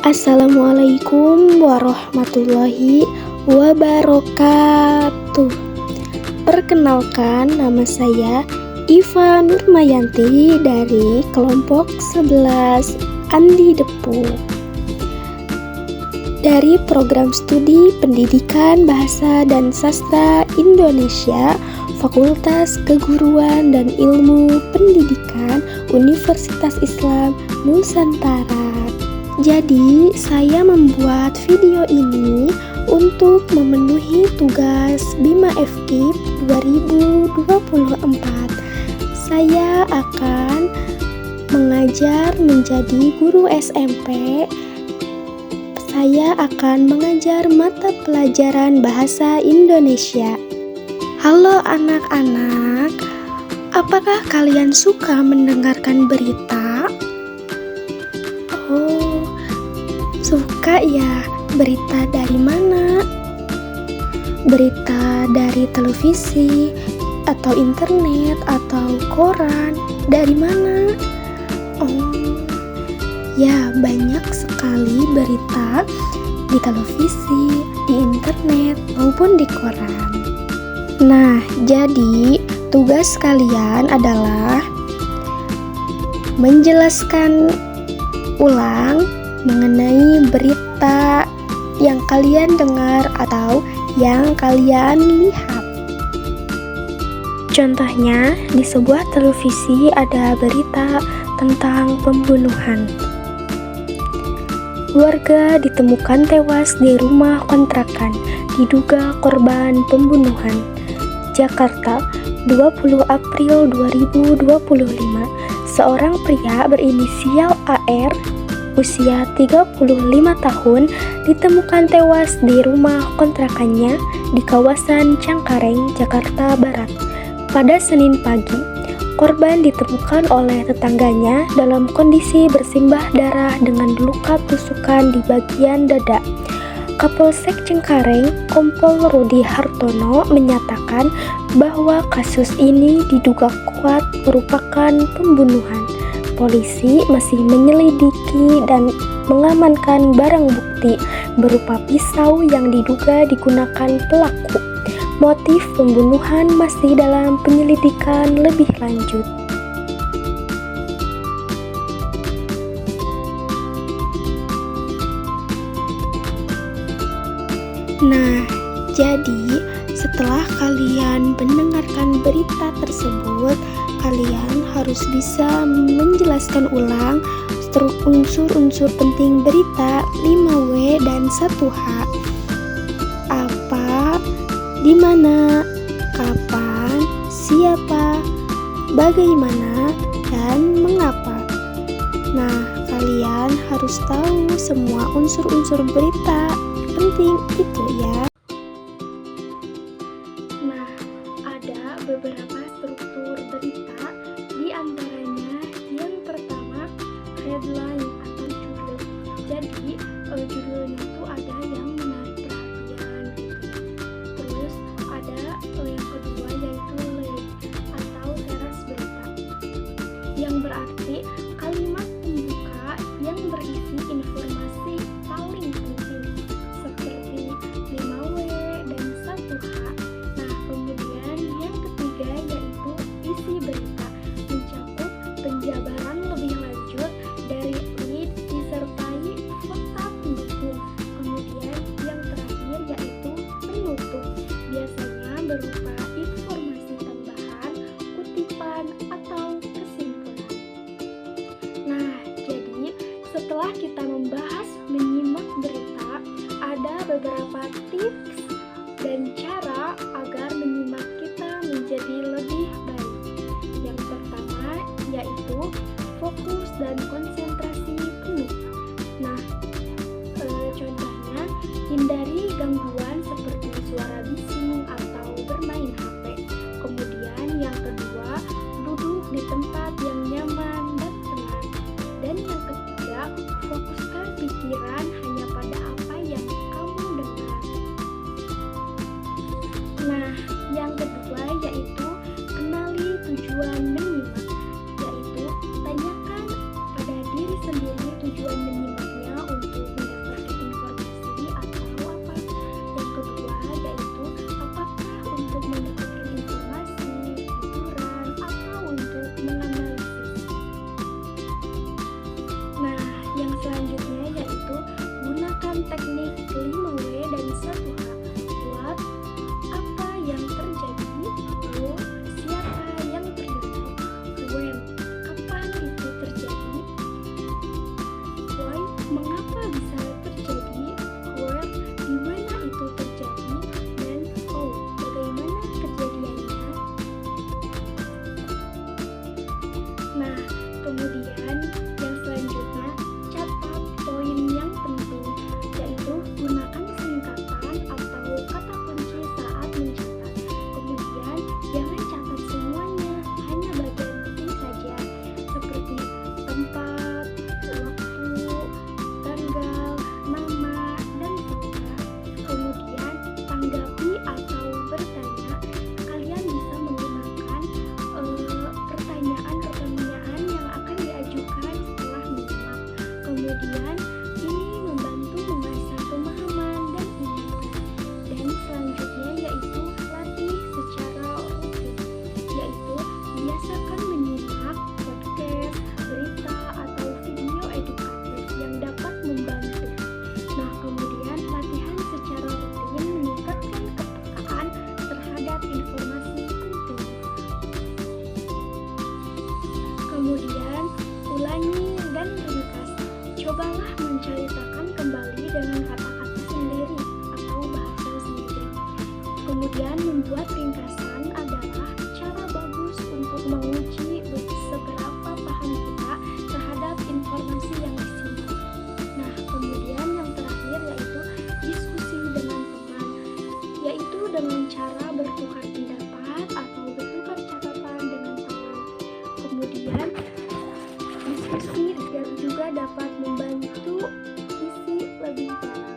Assalamualaikum warahmatullahi wabarakatuh. Perkenalkan, nama saya Iva Nurmayanti dari kelompok 11 Andi Depu dari program studi Pendidikan Bahasa dan Sastra Indonesia, Fakultas Keguruan dan Ilmu Pendidikan Universitas Islam Nusantara. Jadi, saya membuat video ini untuk memenuhi tugas BIMA FKIP 2024. Saya akan mengajar menjadi guru SMP. Saya akan mengajar mata pelajaran bahasa Indonesia. Halo anak-anak, apakah kalian suka mendengarkan berita? Oh, suka ya. Berita dari mana? Berita dari televisi atau internet atau koran? Dari mana? Oh, ya, banyak sekali berita di televisi, di internet maupun di koran. Nah, jadi tugas kalian adalah menjelaskan ulang mengenai berita yang kalian dengar atau yang kalian lihat. Contohnya, di sebuah televisi ada berita tentang pembunuhan. Warga ditemukan tewas di rumah kontrakan, diduga korban pembunuhan. Jakarta, 20 April 2025. Seorang pria berinisial AR usia 35 tahun ditemukan tewas di rumah kontrakannya di kawasan Cengkareng, Jakarta Barat pada Senin pagi. Korban ditemukan oleh tetangganya dalam kondisi bersimbah darah dengan luka tusukan di bagian dada. Kapolsek Cengkareng, Kompol Rudi Hartono menyatakan bahwa kasus ini diduga kuat merupakan pembunuhan. Polisi masih menyelidiki dan mengamankan barang bukti berupa pisau yang diduga digunakan pelaku. Motif pembunuhan masih dalam penyelidikan lebih lanjut. Nah, jadi setelah kalian mendengarkan berita tersebut, kalian harus bisa menjelaskan ulang unsur-unsur penting berita 5W dan 1H. Apa, di mana, kapan, siapa, bagaimana, dan mengapa. Nah, kalian harus tahu semua unsur-unsur berita penting itu ya. Nah, ada beberapa struktur berita, di antaranya yang pertama headline atau judul. Jadi judulnya itu ada yang menarik perhatian gitu. Terus ada yang kedua yaitu lead atau teras berita, yang berarti kalimat pembuka yang berisi informasi paling penting seperti 5W dan 1H. Nah, kemudian yang ketiga yaitu isi berita, mencakup penjabaran lebih lanjut dari lead disertai fakta pendukung. Kemudian yang terakhir yaitu penutup, biasanya berupa informasi tambahan, kutipan, atau kesimpulan. Nah, jadi setelah kita membahas menyimak berita, ada beberapa tips dan cara agar menyimak kita menjadi lebih baik. Yang pertama yaitu fokus dan konsentrasi penuh. Nah, contohnya hindari gangguan seperti suara bising atau bermain HP. Kemudian yang kedua, duduk di tempat yang nyaman dan tenang. Dan yang ketiga, fokuskan pikiran hanya pada apa yang kamu dengar. Nah, yang kedua yaitu kenali tujuan menyimak, yaitu tanyakan pada diri sendiri tujuan menyimaknya untuk Kemudian yang selanjutnya, catat poin yang penting, yaitu gunakan singkatan atau kata kunci saat mencatat. Kemudian jangan catat semuanya, hanya bagian penting saja, seperti tempat, waktu, tanggal, nama, dan fakta. Kemudian tanggapi atau bertanya. Kalian bisa menggunakan pertanyaan-pertanyaan yang akan diajukan setelah menyimak. Kemudian ini membantu mengasah pemahaman dan ingatan. Dan selanjutnya yaitu latih secara rutin, yaitu biasakan menyimak podcast, berita, atau video edukatif yang dapat membantu. Nah, kemudian latihan secara rutin meningkatkan kepekaan terhadap informasi penting. Kemudian ulangi dan ringkas. Cobalah menceritakan kembali dengan kata-kata sendiri atau bahasa sendiri. Kemudian membuat ringkasan adalah cara bagus untuk menguji seberapa paham kita terhadap informasi yang disimak. Nah, kemudian yang terakhir yaitu diskusi dengan teman, yaitu dengan cara bertukar pendapat atau bertukar catatan dengan teman. Kemudian diskusi juga dapat membantu isi lebih dalam.